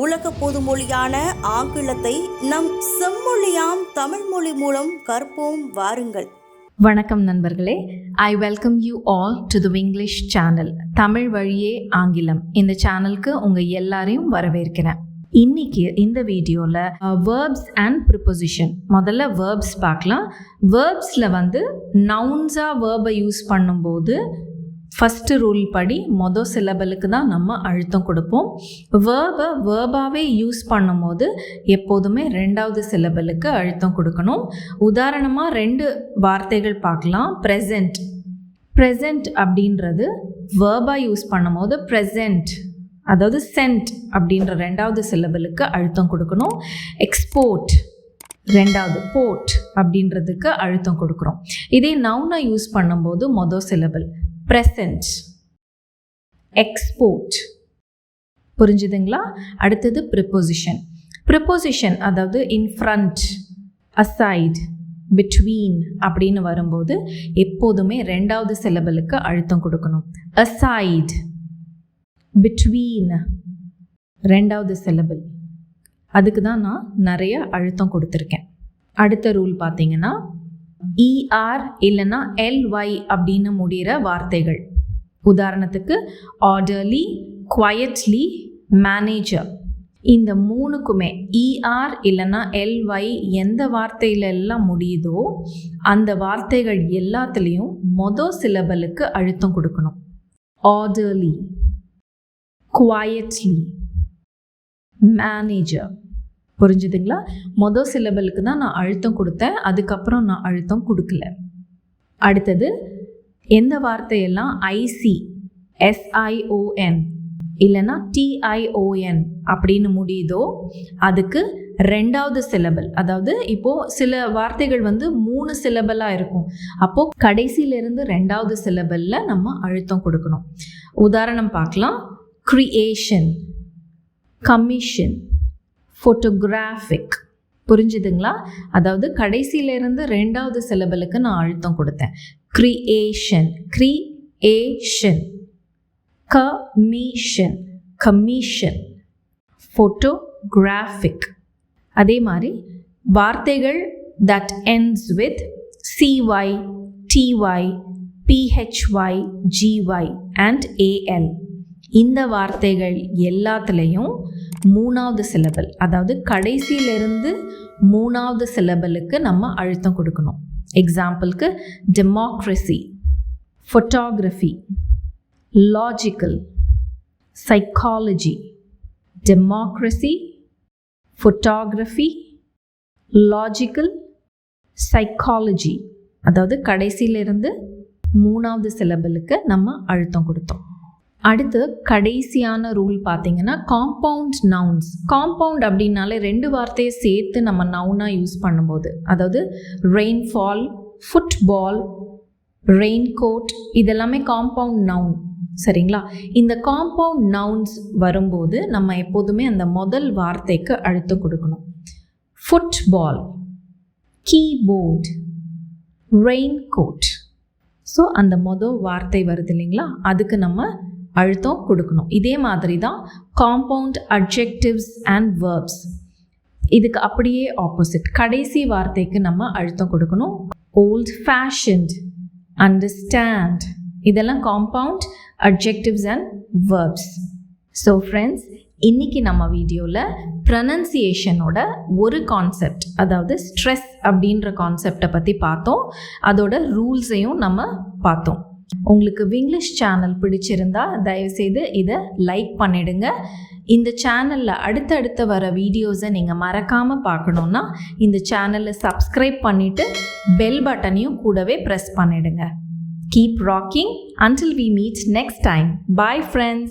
உலக பொதுமொழியான ஆங்கிலத்தை நம் செம்மொழியாம் தமிழ் மொழி மூலம் கற்போம் வாருங்கள். வணக்கம் நண்பர்களே, I welcome you all to the Winglish Channel. Tamil வழியே ஆங்கிலம் இந்த சேனலுக்கு உங்கள் எல்லாரையும் வரவேற்கிறேன். இன்னைக்கு இந்த வீடியோவில் வேர்ப்ஸ் அண்ட் ப்ரிப்போசிஷன். முதல்ல வேர்ப்ஸ் பார்க்கலாம். வேர்ப்ஸில் நவுன்ஸாக வேர்பை யூஸ் பண்ணும்போது ஃபஸ்ட்டு ரூல் படி மொதல் சிலபலுக்கு தான் நம்ம அழுத்தம் கொடுப்போம். வேர்பாகவே யூஸ் பண்ணும்போது எப்போதுமே ரெண்டாவது சிலபலுக்கு அழுத்தம் கொடுக்கணும். உதாரணமாக 2 வார்த்தைகள் பார்க்கலாம். ப்ரெசண்ட் அப்படின்றது வேர்பாக யூஸ் பண்ணும்போது ப்ரெசண்ட், அதாவது சென்ட் அப்படின்ற ரெண்டாவது சிலபலுக்கு அழுத்தம் கொடுக்கணும். எக்ஸ்போர்ட் ரெண்டாவது, போர்ட் அப்படின்றதுக்கு அழுத்தம் கொடுக்குறோம். இதே நவுனை யூஸ் பண்ணும்போது மொதல் சிலபல் ப்ரெசன்ட், எக்ஸ்போர்ட். புரிஞ்சுதுங்களா? அடுத்தது ப்ரிப்போசிஷன் அதாவது இன்ஃப்ரண்ட், அசைட், பிட்வீன் அப்படின்னு வரும்போது எப்போதுமே ரெண்டாவது சிலபலுக்கு அழுத்தம் கொடுக்கணும். அசைட், பிட்வீன் ரெண்டாவது சிலபல், அதுக்கு தான் நான் நிறைய அழுத்தம் கொடுத்துருக்கேன். அடுத்த ரூல் பார்த்தீங்கன்னா ER இல்லைன்னா LY அப்படின்னு முடிகிற வார்த்தைகள். உதாரணத்துக்கு ஆர்டர்லி, குவையட்லி, மேனேஜர். இந்த 3க்குமே ER இல்லைன்னா LY எந்த வார்த்தையில எல்லாம் முடியுதோ அந்த வார்த்தைகள் எல்லாத்துலேயும் மொதல் சிலபலுக்கு அழுத்தம் கொடுக்கணும். Orderly, quietly, manager. புரிஞ்சுதுங்களா? மொதல் சிலபலுக்கு தான் நான் அழுத்தம் கொடுத்தேன், அதுக்கப்புறம் நான் அழுத்தம் கொடுக்கல. அடுத்தது எந்த வார்த்தையெல்லாம் IC, SION இல்லைன்னா TION அப்படின்னு முடியுதோ அதுக்கு ரெண்டாவது சிலபல். அதாவது இப்போது சில வார்த்தைகள் 3 சிலபலாக இருக்கும். அப்போது கடைசியிலிருந்து ரெண்டாவது சிலபலில் நம்ம அழுத்தம் கொடுக்கணும். உதாரணம் பார்க்கலாம். Creation, commission, photographic. புரிஞ்சுதுங்களா? அதாவது கடைசியிலேருந்து ரெண்டாவது சிலபலுக்கு நான் அழுத்தம் கொடுத்தேன். Creation, commission, photographic. அதே மாதிரி வார்த்தைகள் that ends with CY, TY, PHY, GY and AL. இந்த வார்த்தைகள் எல்லாத்துலேயும் 3வது சிலபல், அதாவது கடைசியிலிருந்து 3வது சிலபலுக்கு நம்ம அழுத்தம் கொடுக்கணும். எக்ஸாம்பிளுக்கு democracy, photography, logical, psychology. Democracy, photography, logical, psychology. அதாவது கடைசியிலிருந்து 3வது சிலபலுக்கு நம்ம அழுத்தம் கொடுத்தோம். அடுத்து கடைசியான ரூல் பார்த்தீங்கன்னா காம்பவுண்ட் நவுன்ஸ். காம்பவுண்ட் அப்படின்னாலே 2 வார்த்தையை சேர்த்து நம்ம நவுனாக யூஸ் பண்ணும்போது, அதாவது ரெயின்ஃபால், ஃபுட்பால், ரெயின்கோட், இதெல்லாமே காம்பவுண்ட் நவுன். சரிங்களா? இந்த காம்பவுண்ட் நவுன்ஸ் வரும்போது நம்ம எப்போதுமே அந்த முதல் வார்த்தைக்கு அழுத்தம் கொடுக்கணும். Football, keyboard, raincoat. ஸோ அந்த முதல் வார்த்தை வருது இல்லைங்களா, அதுக்கு நம்ம அழுத்தம் கொடுக்கணும். இதே மாதிரி தான் காம்பவுண்ட் அட்ஜெக்டிவ்ஸ் அண்ட் வேர்ப்ஸ். இதுக்கு அப்படியே ஆப்போசிட், கடைசி வார்த்தைக்கு நம்ம அழுத்தம் கொடுக்கணும். ஓல்ட் ஃபேஷன்ட், அண்டர்ஸ்டாண்ட், இதெல்லாம் compound adjectives and verbs. So friends, இன்றைக்கி நம்ம வீடியோவில் ப்ரொனன்சியேஷனோட ஒரு கான்செப்ட், அதாவது ஸ்ட்ரெஸ் அப்படின்ற கான்செப்டை பற்றி பார்த்தோம். அதோட ரூல்ஸையும் நம்ம பார்த்தோம். உங்களுக்கு விங்கிலீஷ் சேனல் பிடிச்சிருந்தா தயவுசெய்து இதை லைக் பண்ணிடுங்க. இந்த சேனலில் அடுத்தடுத்து வர வீடியோஸை நீங்கள் மறக்காமல் பார்க்கணுன்னா இந்த சேனலை சப்ஸ்கிரைப் பண்ணிவிட்டு பெல் பட்டனையும் கூடவே ப்ரெஸ் பண்ணிடுங்க. Keep rocking until we meet next time. Bye friends.